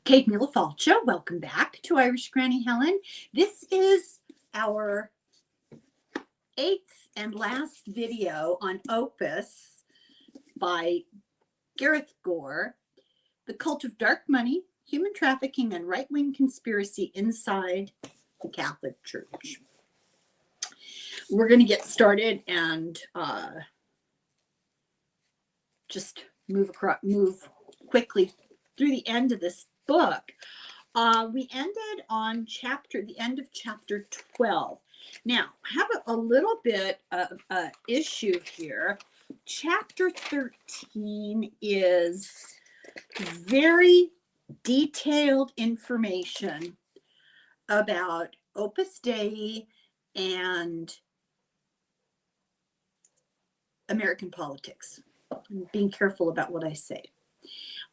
Kate Milefalcha, welcome back to Irish Granny Helen. This is our 8th and last video on Opus by Gareth Gore, The Cult of Dark Money, Human Trafficking, and Right-Wing Conspiracy Inside the Catholic Church. We're going to get started and just move quickly through the end of this book. We ended on the end of chapter 12. Now, I have a little bit of an issue here. Chapter 13 is very detailed information about Opus Dei and American politics. I'm being careful about what I say.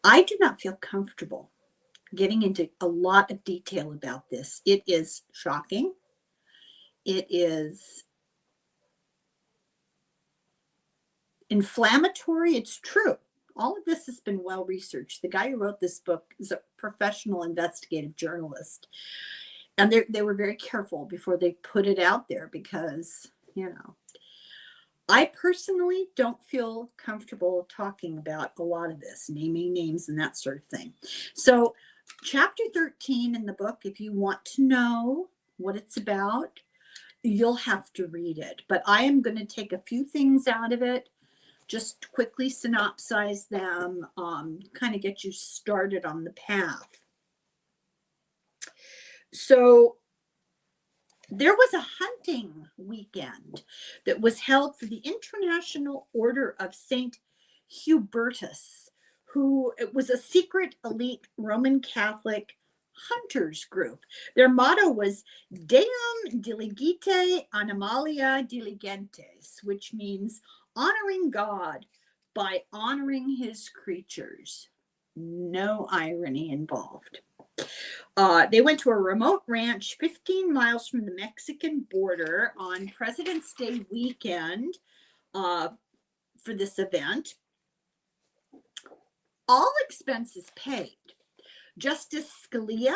I do not feel comfortable getting into a lot of detail about this. It is shocking. It is inflammatory. It's true. All of this has been well researched. The guy who wrote this book is a professional investigative journalist. And they were very careful before they put it out there because, I personally don't feel comfortable talking about a lot of this, naming names and that sort of thing. So chapter 13 in the book, if you want to know what it's about, you'll have to read it. But I am going to take a few things out of it, just quickly synopsize them, kind of get you started on the path. So there was a hunting weekend that was held for the International Order of St. Hubertus, who it was a secret elite Roman Catholic hunters group. Their motto was Deum diligite animalia diligentes, which means honoring God by honoring his creatures. No irony involved. They went to a remote ranch 15 miles from the Mexican border on President's Day weekend for this event. All expenses paid. Justice Scalia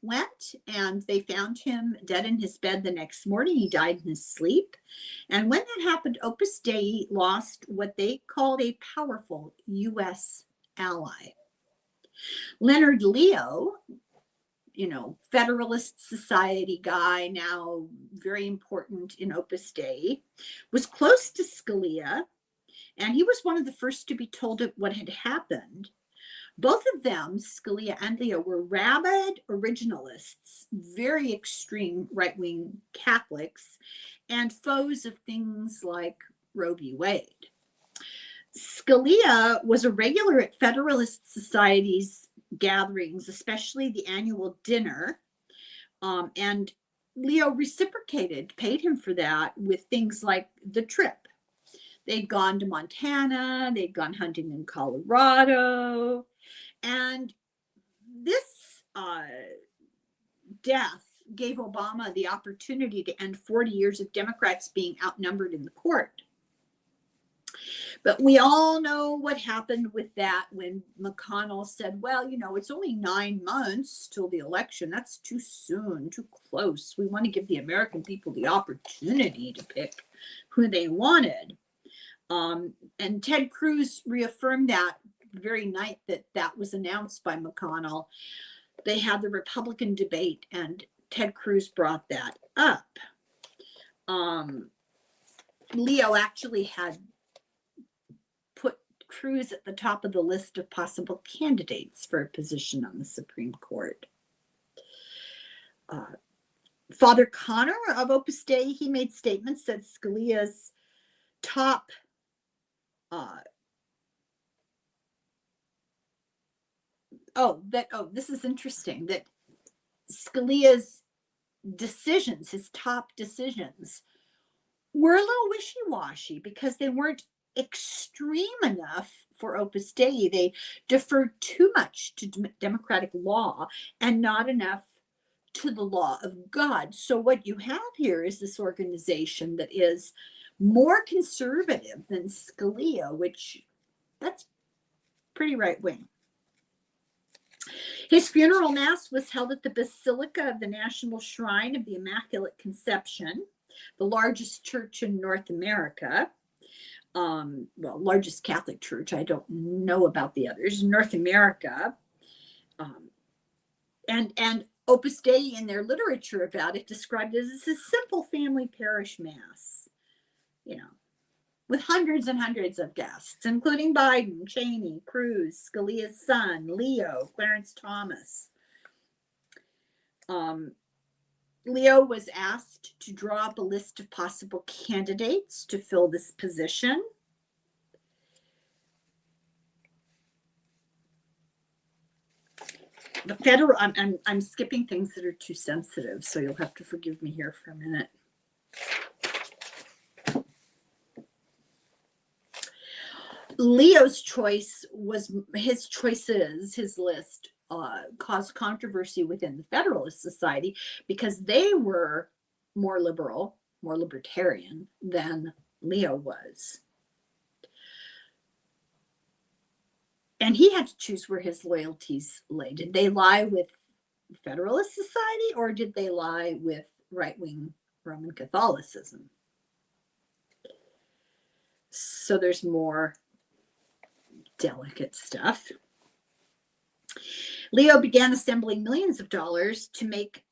went and they found him dead in his bed the next morning. He died in his sleep. And when that happened, Opus Dei lost what they called a powerful U.S. ally. Leonard Leo, Federalist Society guy, now very important in Opus Dei, was close to Scalia, and he was one of the first to be told of what had happened. Both of them, Scalia and Leo, were rabid originalists, very extreme right-wing Catholics, and foes of things like Roe v. Wade. Scalia was a regular at Federalist Society's gatherings, especially the annual dinner, and Leo reciprocated, paid him for that with things like the trip. They'd gone to Montana, they'd gone hunting in Colorado, and this death gave Obama the opportunity to end 40 years of Democrats being outnumbered in the court. But we all know what happened with that when McConnell said, well, it's only 9 months till the election. That's too soon, too close. We want to give the American people the opportunity to pick who they wanted. And Ted Cruz reaffirmed that the very night that was announced by McConnell. They had the Republican debate and Ted Cruz brought that up. Leo actually had put Cruz at the top of the list of possible candidates for a position on the Supreme Court. Father Connor of Opus Dei, he made statements that Scalia's top this is interesting, that Scalia's decisions, his top decisions, were a little wishy-washy because they weren't extreme enough for Opus Dei. They deferred too much to democratic law and not enough to the law of God. So what you have here is this organization that is more conservative than Scalia, which that's pretty right wing. His funeral mass was held at the Basilica of the National Shrine of the Immaculate Conception, the largest church in North America. Well, largest Catholic church. I don't know about the others. North America. And Opus Dei in their literature about it described it as a simple family parish mass, with hundreds and hundreds of guests, including Biden, Cheney, Cruz, Scalia's son, Leo, Clarence Thomas. Leo was asked to draw up a list of possible candidates to fill this position. The federal, I'm skipping things that are too sensitive, so you'll have to forgive me here for a minute. Leo's choice was his list caused controversy within the Federalist Society because they were more liberal, more libertarian than Leo was. And he had to choose where his loyalties lay. Did they lie with the Federalist Society, or did they lie with right-wing Roman Catholicism? So there's more delicate stuff. Leo began assembling millions of dollars to make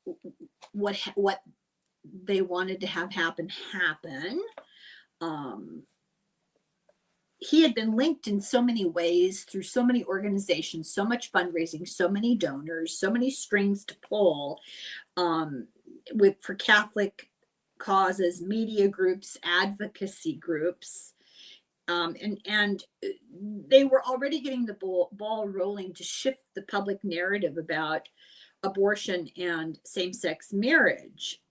what they wanted to have happen. He had been linked in so many ways through so many organizations, so much fundraising, so many donors, so many strings to pull for Catholic causes, media groups, advocacy groups. And they were already getting the ball rolling to shift the public narrative about abortion and same-sex marriage.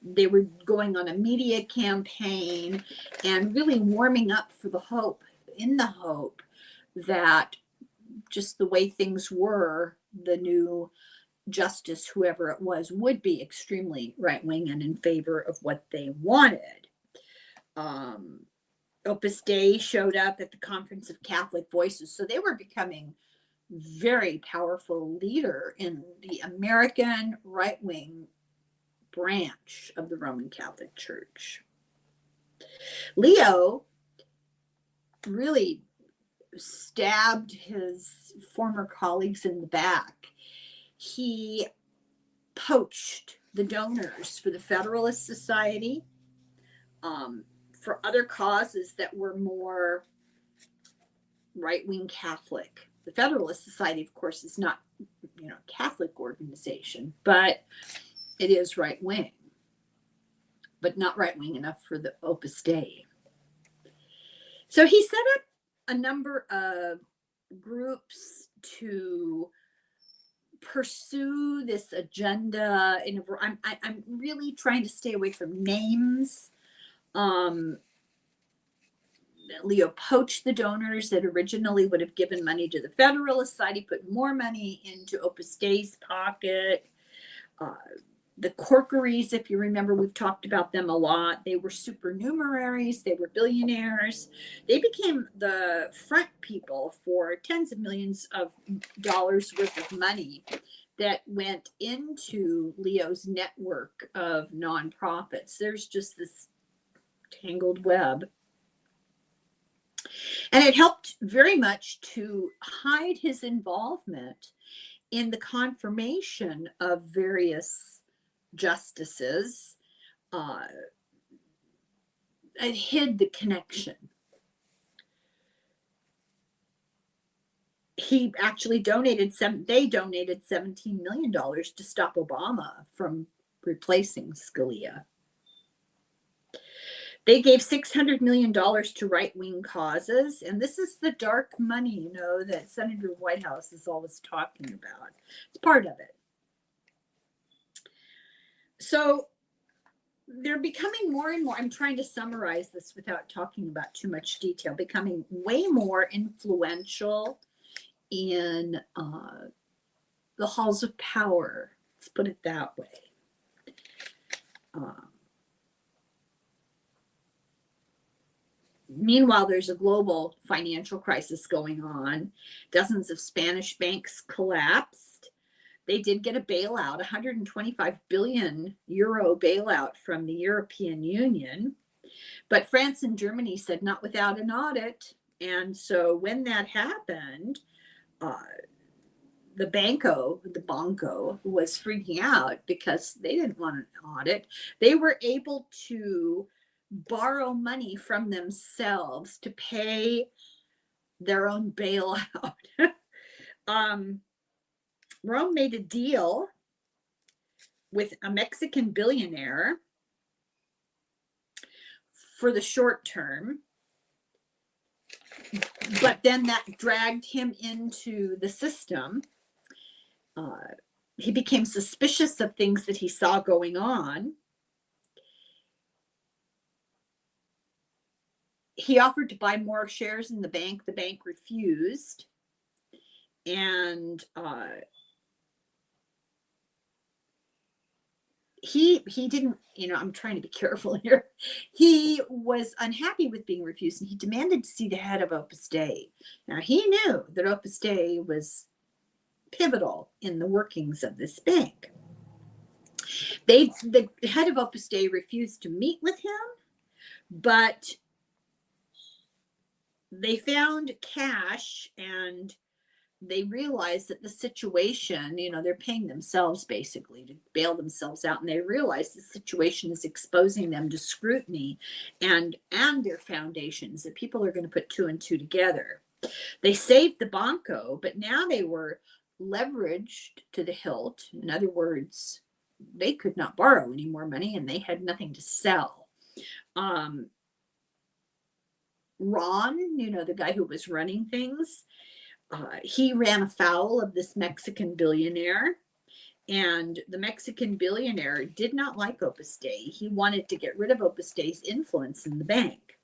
They were going on a media campaign and really warming up for the hope that just the way things were, the new justice, whoever it was, would be extremely right-wing and in favor of what they wanted. Opus Dei showed up at the Conference of Catholic Voices, so they were becoming very powerful leader in the American right-wing branch of the Roman Catholic Church. Leo really stabbed his former colleagues in the back. He poached the donors for the Federalist Society, for other causes that were more right-wing Catholic. The Federalist Society, of course, is not, a Catholic organization, but it is right-wing, but not right-wing enough for the Opus Dei. So he set up a number of groups to pursue this agenda. I'm really trying to stay away from names. Leo poached the donors that originally would have given money to the Federalist Society, put more money into Opus Dei's pocket. The Corkeries, if you remember, we've talked about them a lot. They were supernumeraries. They were billionaires. They became the front people for tens of millions of dollars worth of money that went into Leo's network of nonprofits. There's just this tangled web. And it helped very much to hide his involvement in the confirmation of various justices. It hid the connection. He actually donated $17 million to stop Obama from replacing Scalia. They gave $600 million to right-wing causes, and this is the dark money, that Senator Whitehouse is always talking about. It's part of it. So they're becoming more and more, I'm trying to summarize this without talking about too much detail, becoming way more influential in the halls of power. Let's put it that way. Meanwhile, there's a global financial crisis going on. Dozens of Spanish banks collapsed. They did get a bailout, 125 billion euro bailout from the European Union. But France and Germany said not without an audit. And so when that happened, the banco was freaking out because they didn't want an audit. They were able to borrow money from themselves to pay their own bailout. Rome made a deal with a Mexican billionaire for the short term, but then that dragged him into the system. He became suspicious of things that he saw going on. He offered to buy more shares in the bank. The bank refused. And he didn't, I'm trying to be careful here. He was unhappy with being refused, and he demanded to see the head of Opus Dei. Now, he knew that Opus Dei was pivotal in the workings of this bank. The head of Opus Dei refused to meet with him, but they found cash, and they realized that the situation, they're paying themselves basically to bail themselves out, and they realize the situation is exposing them to scrutiny and their foundations, that people are going to put two and two together. They saved the banco, but now they were leveraged to the hilt. In other words, they could not borrow any more money, and they had nothing to sell. Ron, the guy who was running things, he ran afoul of this Mexican billionaire, and the Mexican billionaire did not like Opus Dei. He wanted to get rid of Opus Dei's influence in the bank.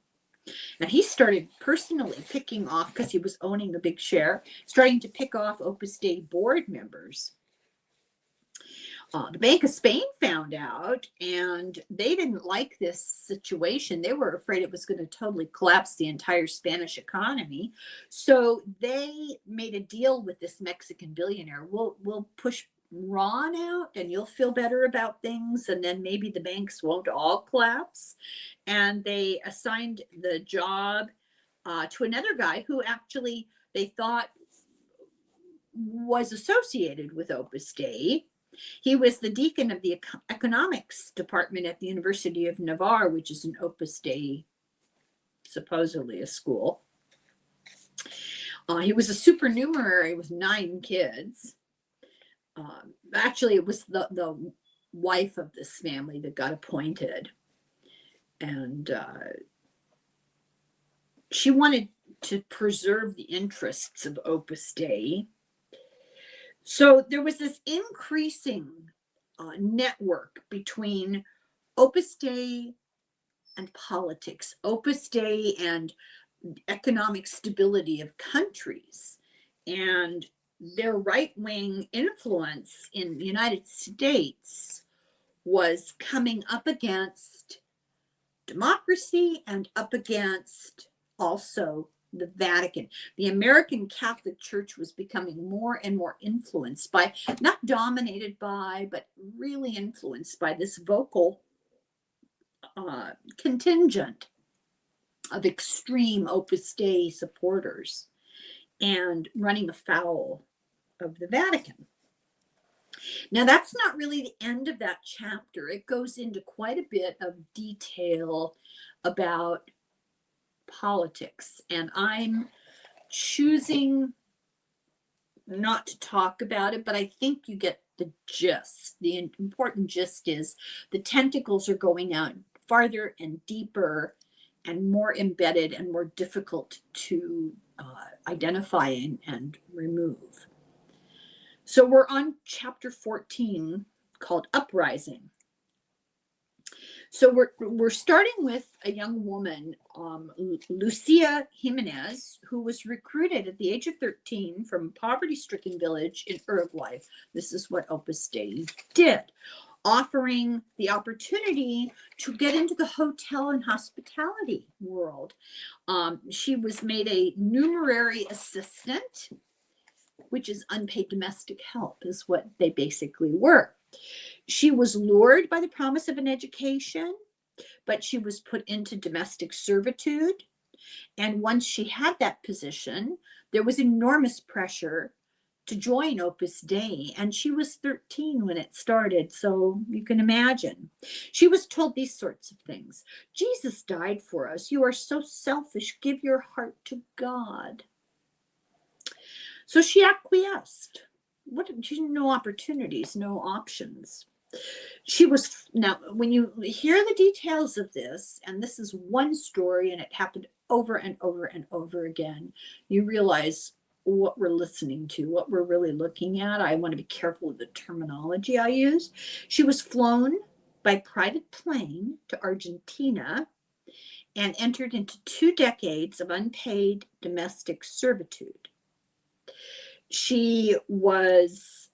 And he started personally picking off, because he was owning a big share, starting to pick off Opus Dei board members. The Bank of Spain found out, and they didn't like this situation. They were afraid it was going to totally collapse the entire Spanish economy. So they made a deal with this Mexican billionaire. We'll push Ron out, and you'll feel better about things, and then maybe the banks won't all collapse. And they assigned the job to another guy who actually they thought was associated with Opus Dei. He was the deacon of the economics department at the University of Navarre, which is an Opus Dei, supposedly a school. He was a supernumerary with 9 kids. Actually, it was the wife of this family that got appointed. And she wanted to preserve the interests of Opus Dei. So there was this increasing network between Opus Dei and politics, Opus Dei and economic stability of countries, and their right-wing influence in the United States was coming up against democracy and up against also the Vatican. The American Catholic Church was becoming more and more influenced by, not dominated by, but really influenced by this vocal contingent of extreme Opus Dei supporters and running afoul of the Vatican. Now, that's not really the end of that chapter. It goes into quite a bit of detail about politics, and I'm choosing not to talk about it, but I think you get the gist. The important gist is the tentacles are going out farther and deeper and more embedded and more difficult to identify and remove. So we're on chapter 14 called Uprising. So we're starting with a young woman, Lucia Jimenez, who was recruited at the age of 13 from a poverty-stricken village in Uruguay. This is what Opus Dei did. offering the opportunity to get into the hotel and hospitality world. She was made a numerary assistant, which is unpaid domestic help, is what they basically were. She was lured by the promise of an education, but she was put into domestic servitude. And once she had that position, there was enormous pressure to join Opus Dei. And she was 13 when it started. So you can imagine. She was told these sorts of things. Jesus died for us. You are so selfish. Give your heart to God. So she acquiesced. No opportunities, no options. She was, now, when you hear the details of this, and this is one story and it happened over and over and over again, you realize what we're listening to, what we're really looking at. I want to be careful of the terminology I use. She was flown by private plane to Argentina and entered into 2 decades of unpaid domestic servitude. She was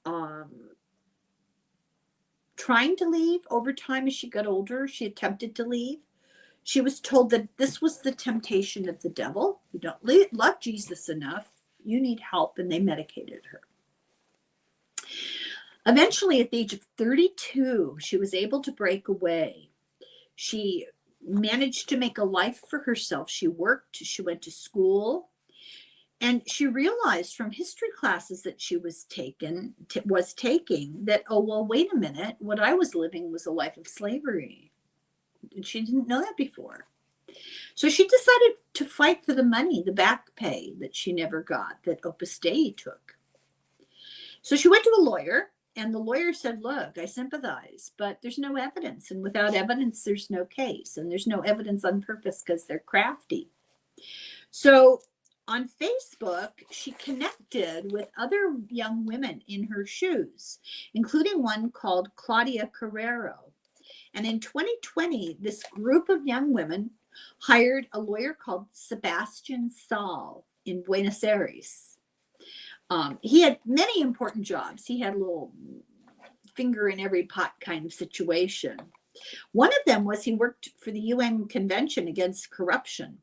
trying to leave over time. As she got older, she attempted to leave. She was told that this was the temptation of the devil. You don't love Jesus enough. You need help, and they medicated her. Eventually, at the age of 32, she was able to break away. She managed to make a life for herself. She worked, she went to school, and she realized from history classes that she was taking that, oh, well, wait a minute, what I was living was a life of slavery. And she didn't know that before. So she decided to fight for the money, the back pay that she never got, that Opus Dei took. So she went to a lawyer, and the lawyer said, look, I sympathize, but there's no evidence. And without evidence, there's no case. And there's no evidence on purpose because they're crafty. So on Facebook, she connected with other young women in her shoes, including one called Claudia Carrero. And in 2020, this group of young women hired a lawyer called Sebastian Saul in Buenos Aires. He had many important jobs. He had a little finger in every pot kind of situation. One of them was he worked for the UN Convention Against Corruption.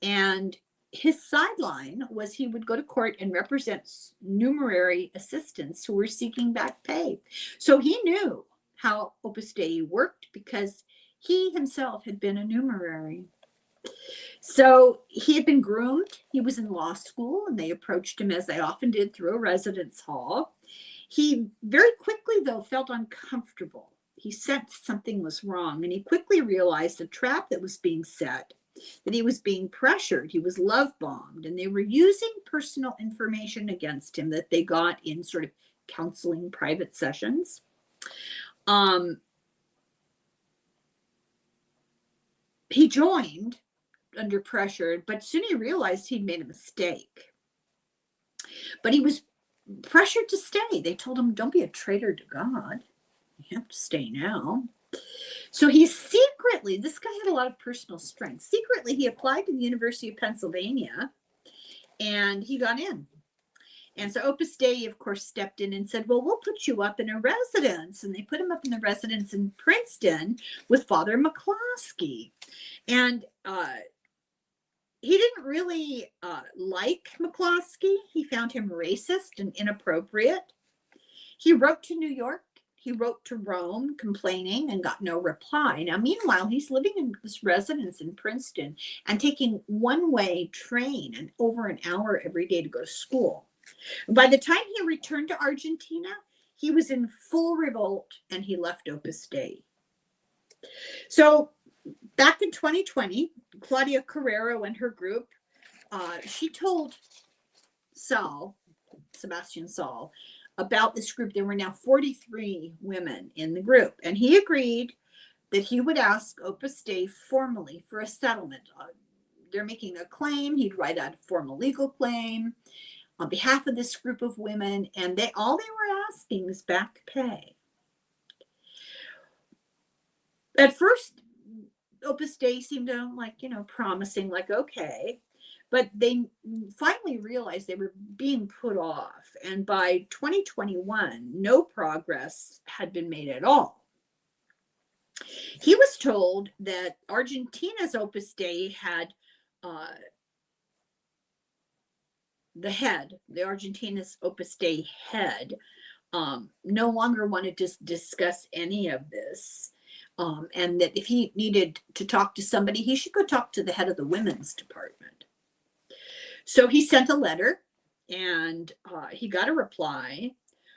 And his sideline was he would go to court and represent numerary assistants who were seeking back pay. So he knew how Opus Dei worked because he himself had been a numerary. So he had been groomed. He was in law school, and they approached him, as they often did, through a residence hall. He very quickly, though, felt uncomfortable. He sensed something was wrong, and he quickly realized the trap that was being set, that he was being pressured, he was love bombed, and they were using personal information against him that they got in sort of counseling private sessions. He joined under pressure, but soon he realized he'd made a mistake. But he was pressured to stay. They told him, don't be a traitor to God. You have to stay now. So he secretly, this guy had a lot of personal strength. Secretly, he applied to the University of Pennsylvania, and he got in. And so Opus Dei, of course, stepped in and said, well, we'll put you up in a residence. And they put him up in the residence in Princeton with Father McCloskey. And he didn't really like McCloskey. He found him racist and inappropriate. He wrote to New York. He wrote to Rome complaining and got no reply. Now, meanwhile, he's living in this residence in Princeton and taking one-way train and over an hour every day to go to school. By the time he returned to Argentina, he was in full revolt, and he left Opus Dei. So back in 2020, Claudia Carrero and her group, she told Sebastian Saul, about this group. There were now 43 women in the group, and he agreed that he would ask Opus Dei formally for a settlement. They're making a claim. He'd write out a formal legal claim on behalf of this group of women, and all they were asking is back pay. At first, Opus Dei seemed to promising, like, okay. But they finally realized they were being put off. And by 2021, no progress had been made at all. He was told that Argentina's Opus Dei had the Argentina's Opus Dei head, no longer wanted to discuss any of this. And that if he needed to talk to somebody, he should go talk to the head of the women's department. So he sent a letter, and he got a reply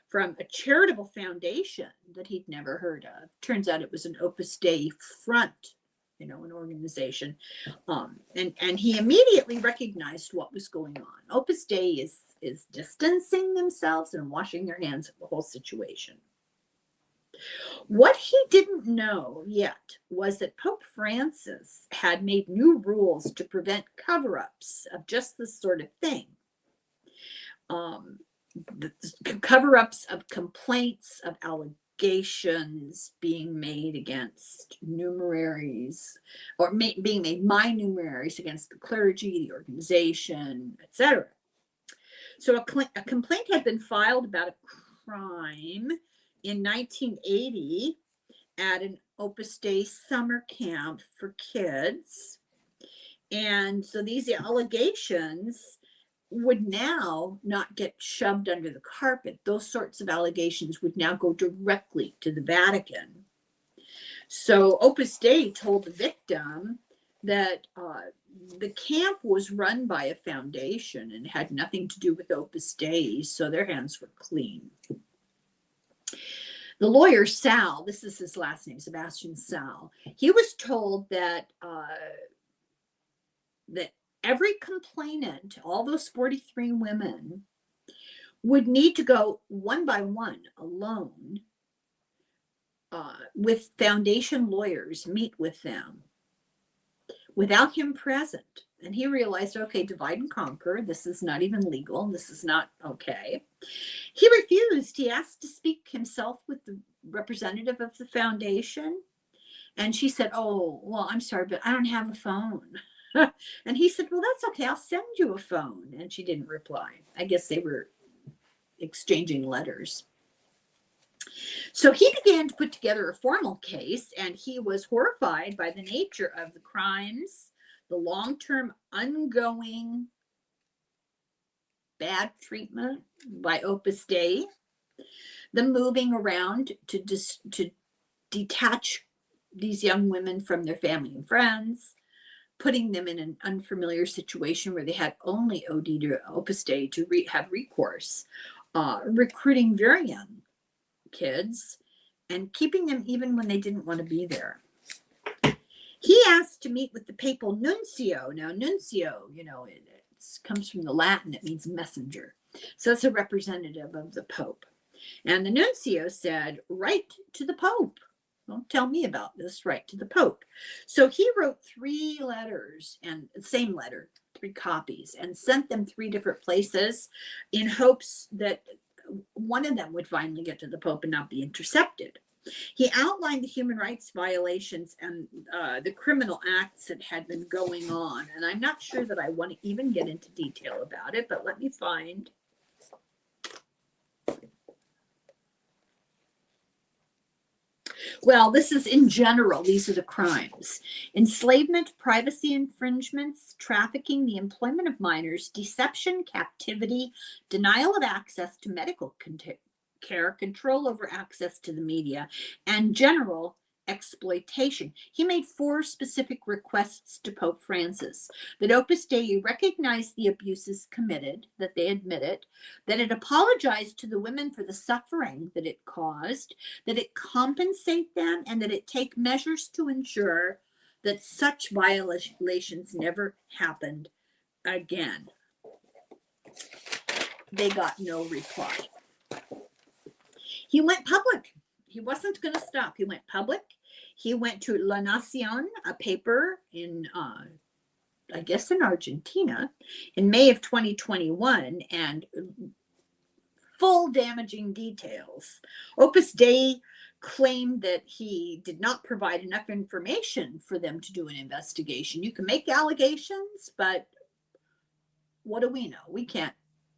from a charitable foundation that he'd never heard of. Turns out it was an Opus Dei front, an organization. And he immediately recognized what was going on. Opus Dei is distancing themselves and washing their hands of the whole situation. What he didn't know yet was that Pope Francis had made new rules to prevent cover-ups of just this sort of thing. The cover-ups of complaints, of allegations being made against numeraries, or being made by numeraries against the clergy, the organization, etc. So a complaint had been filed about a crime in 1980 at an Opus Dei summer camp for kids. And so these allegations would now not get shoved under the carpet. Those sorts of allegations would now go directly to the Vatican. So Opus Dei told the victim that the camp was run by a foundation and had nothing to do with Opus Dei, so their hands were clean. The lawyer, Sal, this is his last name, Sebastian Sal, he was told that that every complainant, all those 43 women, would need to go one by one, alone, with foundation lawyers, meet with them without him present. And he realized, okay, divide and conquer. This is not even legal. This is not okay. He refused. He asked to speak himself with the representative of the foundation. And she said, oh, well, I'm sorry, but I don't have a phone. And he said, well, that's okay. I'll send you a phone. And she didn't reply. I guess they were exchanging letters. So he began to put together a formal case, and he was horrified by the nature of the crimes, the long-term ongoing bad treatment by Opus Dei, the moving around to detach these young women from their family and friends, putting them in an unfamiliar situation where they had only OD to Opus Dei to have recourse, recruiting very young kids and keeping them even when they didn't want to be there. He asked to meet with the papal nuncio. Now, nuncio, it comes from the Latin. It means messenger. So it's a representative of the Pope. And the nuncio said, write to the Pope. Don't tell me about this, write to the Pope. So he wrote 3 letters, and same letter, 3 copies, and sent them 3 different places in hopes that one of them would finally get to the Pope and not be intercepted. He outlined the human rights violations and the criminal acts that had been going on. And I'm not sure that I want to even get into detail about it, but let me find. Well, this is in general, these are the crimes: enslavement, privacy infringements, trafficking, the employment of minors, deception, captivity, denial of access to medical care, control over access to the media, and general exploitation. He made 4 specific requests to Pope Francis: that Opus Dei recognize the abuses committed, that they admit it, that it apologize to the women for the suffering that it caused, that it compensate them, and that it take measures to ensure that such violations never happened again. They got no reply. He went public. He wasn't going to stop. He went public. He went to La Nación, a paper in, I guess, in Argentina, in May of 2021, and full damaging details. Opus Dei claimed that he did not provide enough information for them to do an investigation. You can make allegations, but what do we know? We can't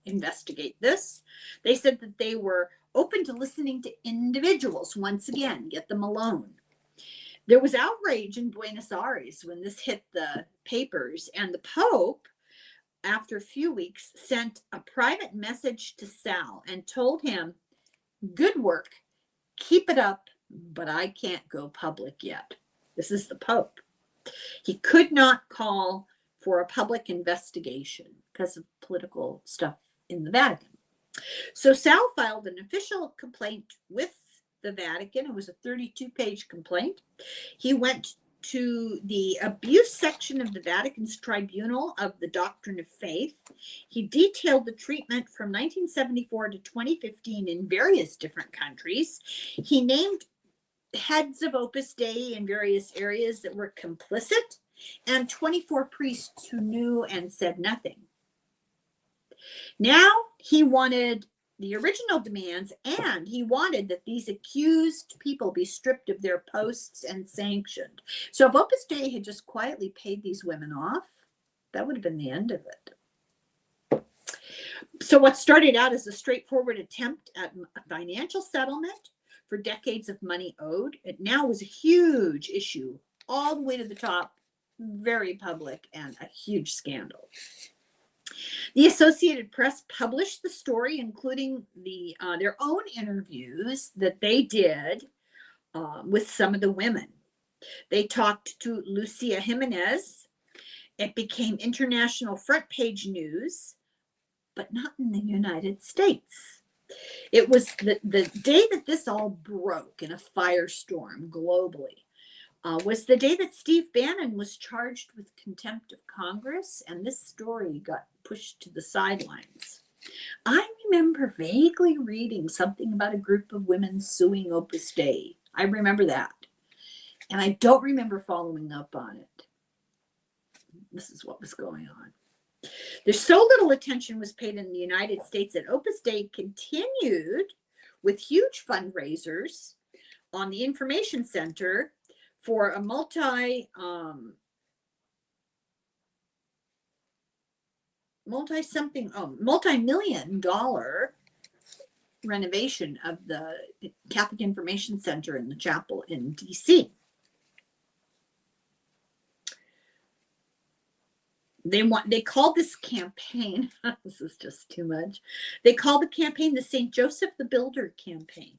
investigate this. They said that they were open to listening to individuals. Once again, get them alone. There was outrage in Buenos Aires when this hit the papers, and the Pope, after a few weeks, sent a private message to Sal and told him, good work, keep it up, but I can't go public yet. This is the Pope. He could not call for a public investigation because of political stuff in the Vatican. So Sal filed an official complaint with the Vatican. It was a 32-page complaint. He went to the abuse section of the Vatican's Tribunal of the Doctrine of Faith. He detailed the treatment from 1974 to 2015 in various different countries. He named heads of Opus Dei in various areas that were complicit, and 24 priests who knew and said nothing. Now he wanted the original demands, and he wanted that these accused people be stripped of their posts and sanctioned. So if Opus Dei had just quietly paid these women off, that would have been the end of it. So what started out as a straightforward attempt at a financial settlement for decades of money owed, it now was a huge issue, all the way to the top, very public, and a huge scandal. The Associated Press published the story, including their own interviews that they did with some of the women. They talked to Lucia Jimenez. It became international front page news, but not in the United States. It was the day that this all broke in a firestorm globally. Was the day that Steve Bannon was charged with contempt of Congress, and this story got pushed to the sidelines. I remember vaguely reading something about a group of women suing Opus Dei. I remember that. And I don't remember following up on it. This is what was going on. There's so little attention was paid in the United States that Opus Dei continued with huge fundraisers on the Information Center for a multi-million-dollar renovation of the Catholic Information Center in the chapel in D.C. They called this campaign, this is just too much. They called the campaign the St. Joseph the Builder campaign.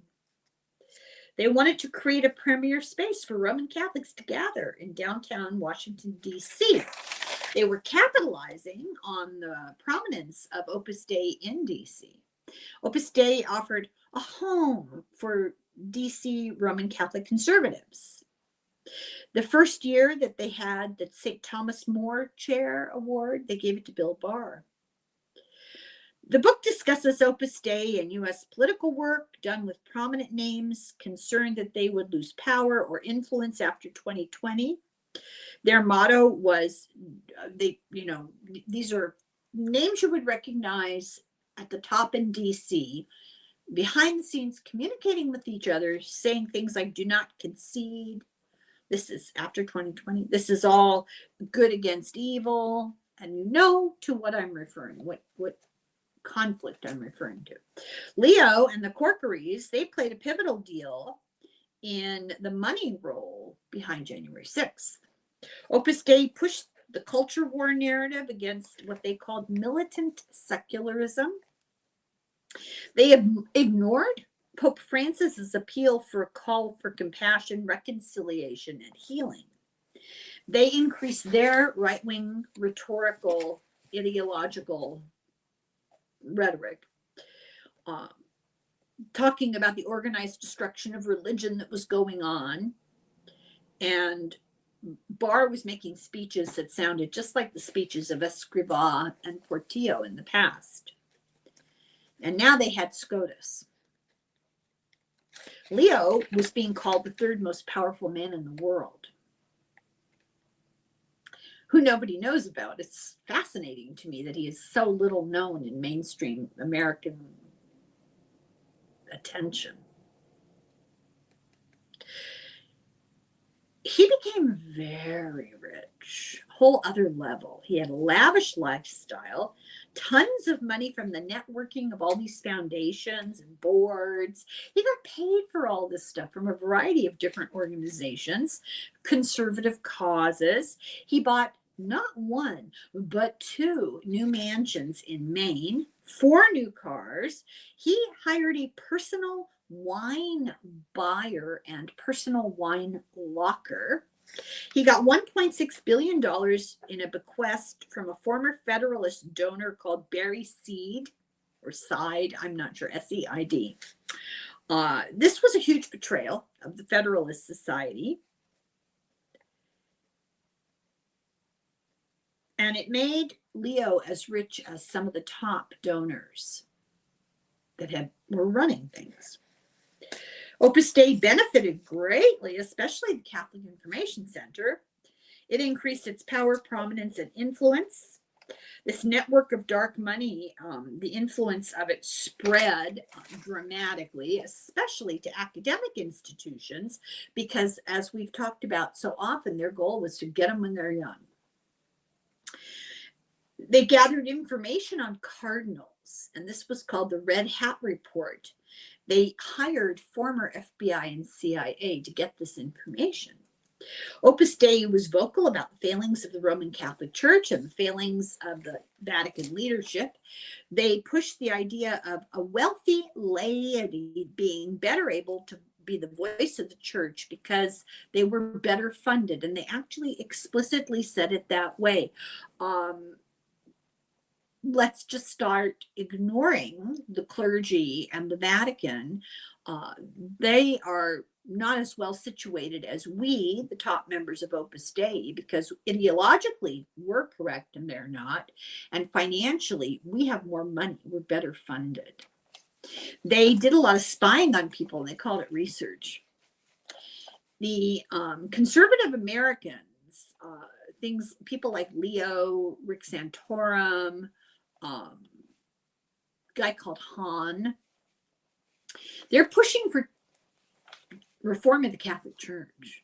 They wanted to create a premier space for Roman Catholics to gather in downtown Washington, D.C. They were capitalizing on the prominence of Opus Dei in D.C. Opus Dei offered a home for D.C. Roman Catholic conservatives. The first year that they had the St. Thomas More Chair Award, they gave it to Bill Barr. The book discusses Opus Dei and U.S. political work done with prominent names concerned that they would lose power or influence after 2020. Their motto was, these are names you would recognize at the top in D.C., behind the scenes communicating with each other, saying things like, do not concede. This is after 2020. This is all good against evil. And you know to what I'm referring, what conflict I'm referring to. Leo and the Corkeries, they played a pivotal deal in the money role behind January 6th. Opus Dei pushed the culture war narrative against what they called militant secularism. They ignored Pope Francis's appeal for a call for compassion, reconciliation, and healing. They increased their right-wing rhetorical, ideological rhetoric, talking about the organized destruction of religion that was going on. And Barr was making speeches that sounded just like the speeches of Escrivá and Portillo in the past. And now they had SCOTUS. Leo was being called the third most powerful man in the world, who nobody knows about. It's fascinating to me that he is so little known in mainstream American attention. He became very rich, whole other level. He had a lavish lifestyle, tons of money from the networking of all these foundations and boards. He got paid for all this stuff from a variety of different organizations, conservative causes. He bought not one, but 2 new mansions in Maine, 4 new cars. He hired a personal wine buyer and personal wine locker. He got $1.6 billion in a bequest from a former Federalist donor called Barry Seed, or Side, I'm not sure, S-E-I-D. This was a huge betrayal of the Federalist Society. And it made Leo as rich as some of the top donors that were running things. Opus Dei benefited greatly, especially the Catholic Information Center. It increased its power, prominence, and influence. This network of dark money, the influence of it spread dramatically, especially to academic institutions, because as we've talked about so often, their goal was to get them when they're young. They gathered information on cardinals, and this was called the Red Hat Report. They hired former FBI and CIA to get this information. Opus Dei was vocal about the failings of the Roman Catholic Church and the failings of the Vatican leadership. They pushed the idea of a wealthy laity being better able to be the voice of the church because they were better funded, and they actually explicitly said it that way. Let's just start ignoring the clergy and the Vatican. They are not as well situated as we, the top members of Opus Dei, because ideologically we're correct and they're not. And financially, we have more money. We're better funded. They did a lot of spying on people, and they called it research. The conservative Americans, people like Leo, Rick Santorum, guy called Hahn, they're pushing for reform of the Catholic Church.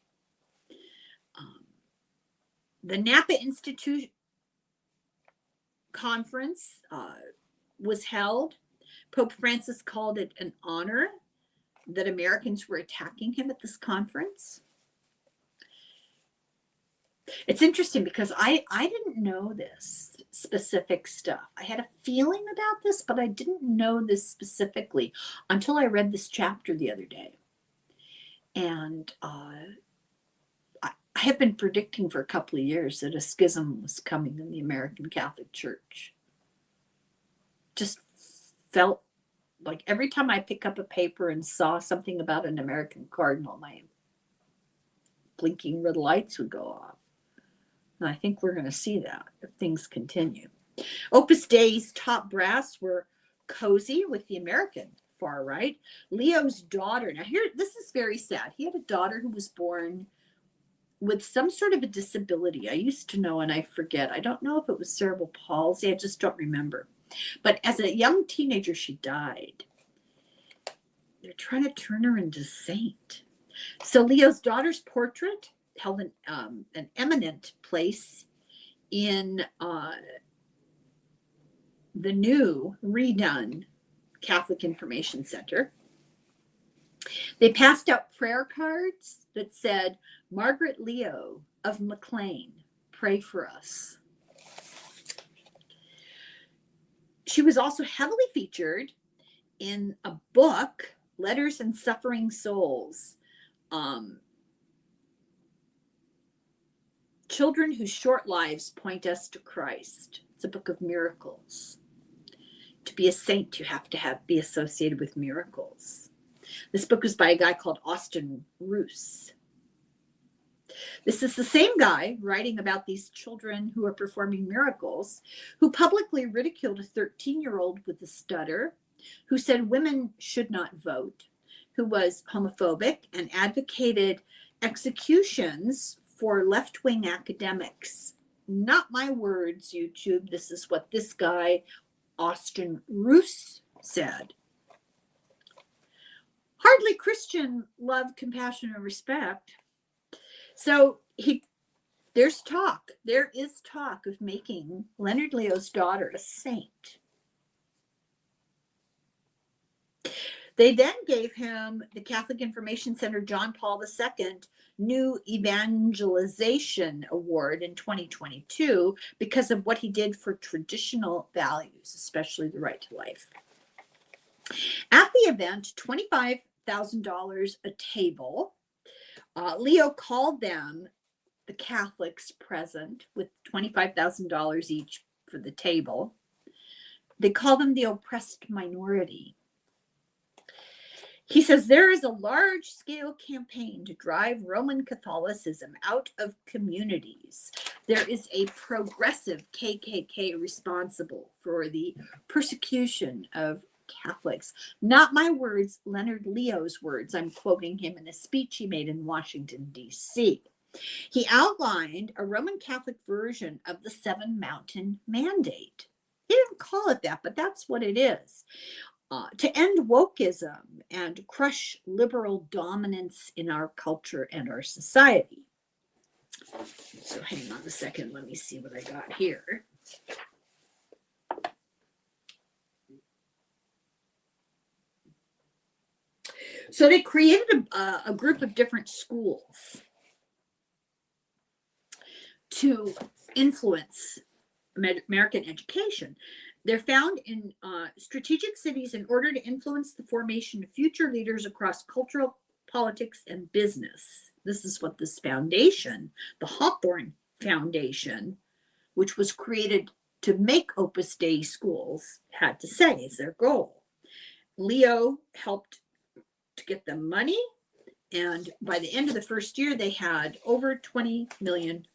The Napa Institute conference was held. Pope Francis called it an honor that Americans were attacking him at this conference. It's interesting because I didn't know this specific stuff. I had a feeling about this, but I didn't know this specifically until I read this chapter the other day. And I have been predicting for a couple of years that a schism was coming in the American Catholic Church. Just felt like every time I pick up a paper and saw something about an American cardinal, my blinking red lights would go off. And I think we're going to see that if things continue. Opus Dei's top brass were cozy with the American far right. Leo's daughter, now here, this is very sad. He had a daughter who was born with some sort of a disability. I used to know and I forget. I don't know if it was cerebral palsy. I just don't remember. But as a young teenager, she died. They're trying to turn her into saint. So Leo's daughter's portrait held an eminent place in the new redone Catholic Information Center. They passed out prayer cards that said, "Margaret Leo of McLean, pray for us." She was also heavily featured in a book, Letters and Suffering Souls. Children whose short lives point us to Christ. It's a book of miracles. To be a saint, you have to be associated with miracles. This book was by a guy called Austin Roos. This is the same guy writing about these children who are performing miracles, who publicly ridiculed a 13-year-old with a stutter, who said women should not vote, who was homophobic and advocated executions for left-wing academics. Not my words, YouTube. This is what this guy, Austin Roos, said. Hardly Christian love, compassion, and respect. So there is talk of making Leonard Leo's daughter a saint. They then gave him the Catholic Information Center John Paul II New Evangelization Award in 2022 because of what he did for traditional values, especially the right to life. At the event, $25,000 a table. Leo called them, the Catholics present, with $25,000 each for the table. They call them the oppressed minority. He says there is a large-scale campaign to drive Roman Catholicism out of communities. There is a progressive KKK responsible for the persecution of Catholics. Not my words, Leonard Leo's words. I'm quoting him in a speech he made in Washington, D.C. He outlined a Roman Catholic version of the Seven Mountain Mandate. He didn't call it that, but that's what it is. To end wokeism and crush liberal dominance in our culture and our society. So hang on a second. Let me see what I got here. So they created a group of different schools to influence American education. They're found in strategic cities in order to influence the formation of future leaders across cultural, politics, and business. This is what this foundation, the Hawthorne Foundation, which was created to make Opus Dei schools, had to say is their goal. Leo helped to get them money, and by the end of the first year, they had over $20 million.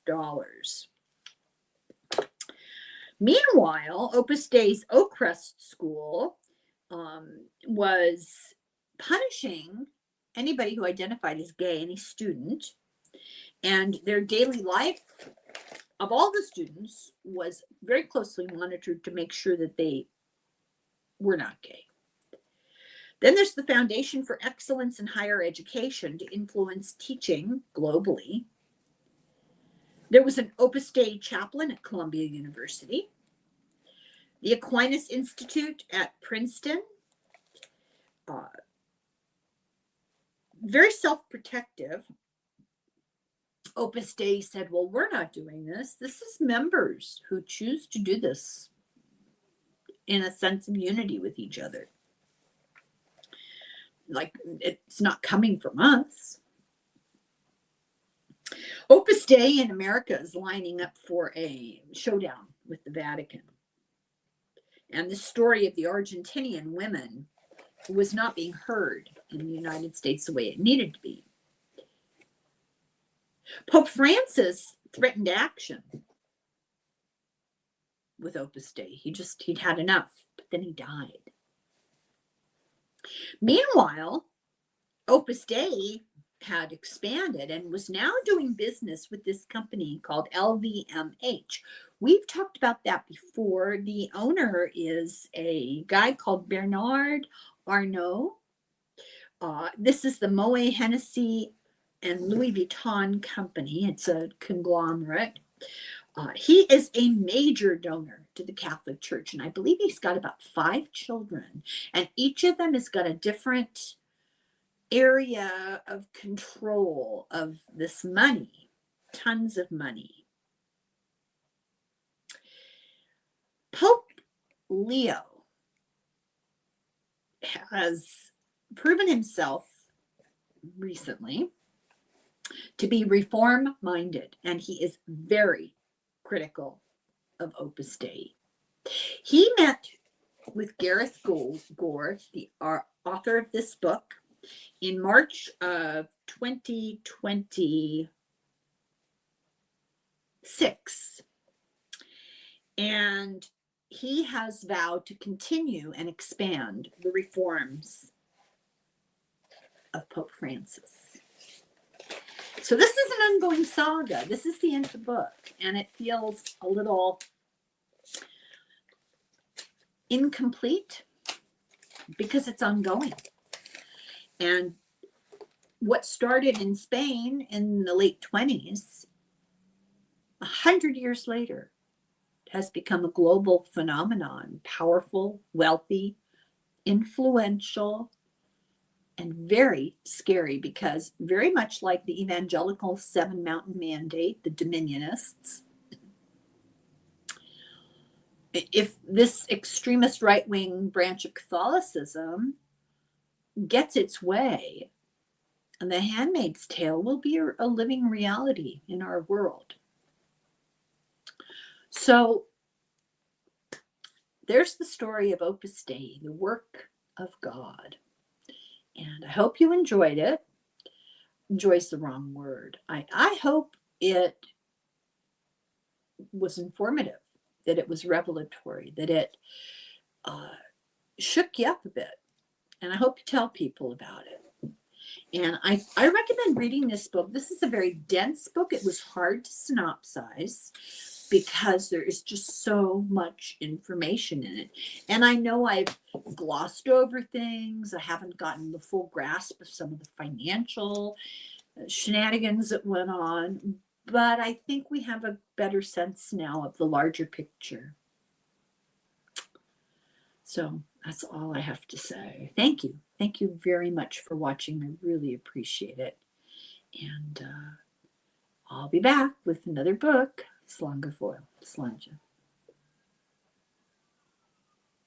Meanwhile, Opus Dei's Oakcrest School was punishing anybody who identified as gay, any student, and their daily life of all the students was very closely monitored to make sure that they were not gay. Then there's the Foundation for Excellence in Higher Education to influence teaching globally. There was an Opus Dei chaplain at Columbia University, the Aquinas Institute at Princeton, very self-protective. Opus Dei said, well, we're not doing this. This is members who choose to do this in a sense of unity with each other. Like, it's not coming from us. Opus Dei in America is lining up for a showdown with the Vatican. And the story of the Argentinian women was not being heard in the United States the way it needed to be. Pope Francis threatened action with Opus Dei. He'd had enough, but then he died. Meanwhile, Opus Dei had expanded and was now doing business with this company called LVMH. We've talked about that before. The owner is a guy called Bernard Arnault. This is the Moet Hennessy and Louis Vuitton company. It's a conglomerate. He is a major donor to the Catholic Church, and I believe he's got about 5 children, and each of them has got a different area of control of this money, tons of money. Pope Leo has proven himself recently to be reform-minded, and he is very critical of Opus Dei. He met with Gareth Gore, the author of this book, in March of 2026, and he has vowed to continue and expand the reforms of Pope Francis. So this is an ongoing saga. This is the end of the book, and it feels a little incomplete because it's ongoing. And what started in Spain in the late 20s, 100 years later, has become a global phenomenon, powerful, wealthy, influential, and very scary, because very much like the evangelical Seven Mountain Mandate, the Dominionists, if this extremist right-wing branch of Catholicism gets its way, The Handmaid's Tale will be a living reality in our world. So there's the story of Opus Dei, the work of God. And I hope you enjoyed it. Enjoy's the wrong word. I hope it was informative, that it was revelatory, that it shook you up a bit. And I hope you tell people about it. And I recommend reading this book. This is a very dense book. It was hard to synopsize because there is just so much information in it. And I know I've glossed over things. I haven't gotten the full grasp of some of the financial shenanigans that went on, but I think we have a better sense now of the larger picture. So that's all I have to say. Thank you. Thank you very much for watching. I really appreciate it. And I'll be back with another book. Slanga foil. Slanja.